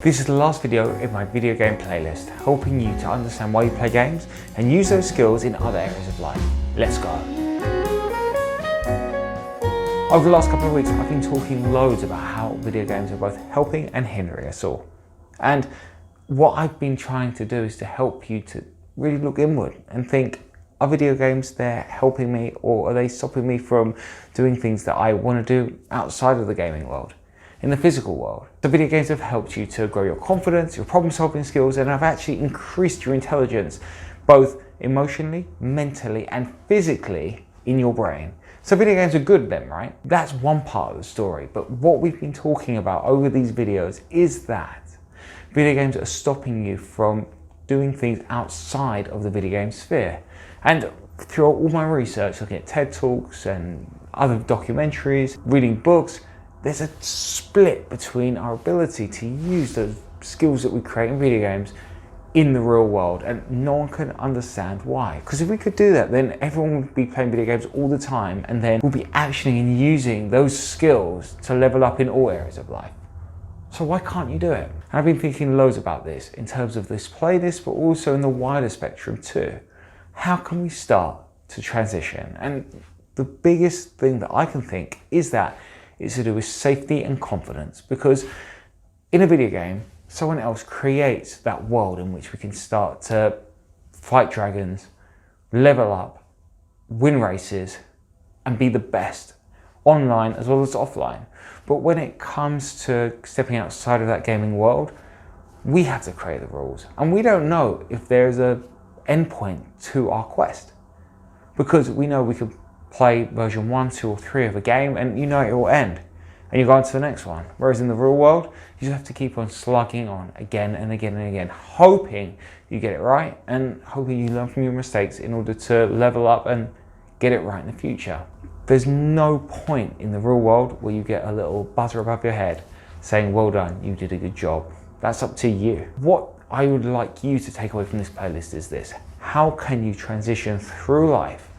This is the last video in my video game playlist, helping you to understand why you play games and use those skills in other areas of life. Let's go. Over the last couple of weeks, I've been talking loads about how video games are both helping and hindering us all. And what I've been trying to do is to help you to really look inward and think, are video games there helping me, or are they stopping me from doing things that I want to do outside of the gaming world, in the physical world? So video games have helped you to grow your confidence, your problem solving skills, and have actually increased your intelligence, both emotionally, mentally, and physically in your brain. So video games are good then, right? That's one part of the story. But what we've been talking about over these videos is that video games are stopping you from doing things outside of the video game sphere. And throughout all my research, looking at TED Talks and other documentaries, reading books, there's a split between our ability to use those skills that we create in video games in the real world, and no one can understand why. Because if we could do that, then everyone would be playing video games all the time, and then we'll be actioning and using those skills to level up in all areas of life. So why can't you do it? And I've been thinking loads about this in terms of this playlist, but also in the wider spectrum too. How can we start to transition? And the biggest thing that I can think is that it's to do with safety and confidence, because in a video game, someone else creates that world in which we can start to fight dragons, level up, win races, and be the best online as well as offline. But when it comes to stepping outside of that gaming world, we have to create the rules. And we don't know if there's a endpoint to our quest, because we know we could play version 1, 2, or 3 of a game and you know it will end and you go on to the next one. Whereas in the real world, you just have to keep on slugging on again and again and again, hoping you get it right and hoping you learn from your mistakes in order to level up and get it right in the future. There's no point in the real world where you get a little buzzer above your head saying, well done, you did a good job. That's up to you. What I would like you to take away from this playlist is this: how can you transition through life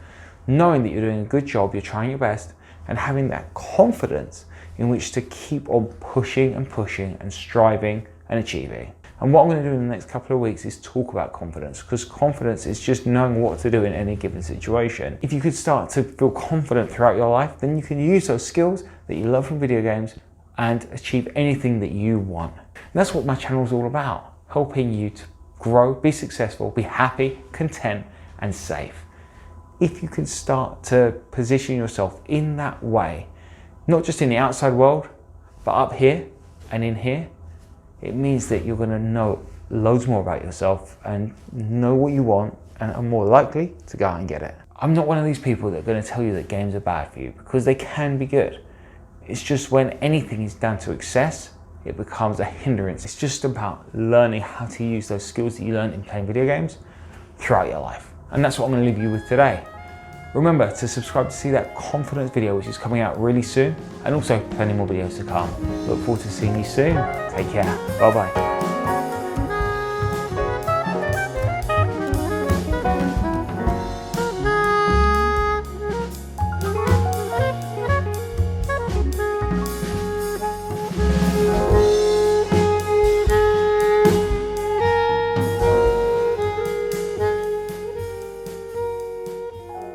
knowing that you're doing a good job, you're trying your best, and having that confidence in which to keep on pushing and striving and achieving? And what I'm going to do in the next couple of weeks is talk about confidence, because confidence is just knowing what to do in any given situation. If you could start to feel confident throughout your life, then you can use those skills that you love from video games and achieve anything that you want. And that's what my channel is all about, helping you to grow, be successful, be happy, content, and safe. If you can start to position yourself in that way, not just in the outside world, but up here and in here, it means that you're going to know loads more about yourself and know what you want and are more likely to go out and get it. I'm not one of these people that are going to tell you that games are bad for you, because they can be good. It's just when anything is down to excess, it becomes a hindrance. It's just about learning how to use those skills that you learned in playing video games throughout your life. And that's what I'm going to leave you with today. Remember to subscribe to see that confidence video, which is coming out really soon, and also plenty more videos to come. Look forward to seeing you soon. Take care. Bye bye.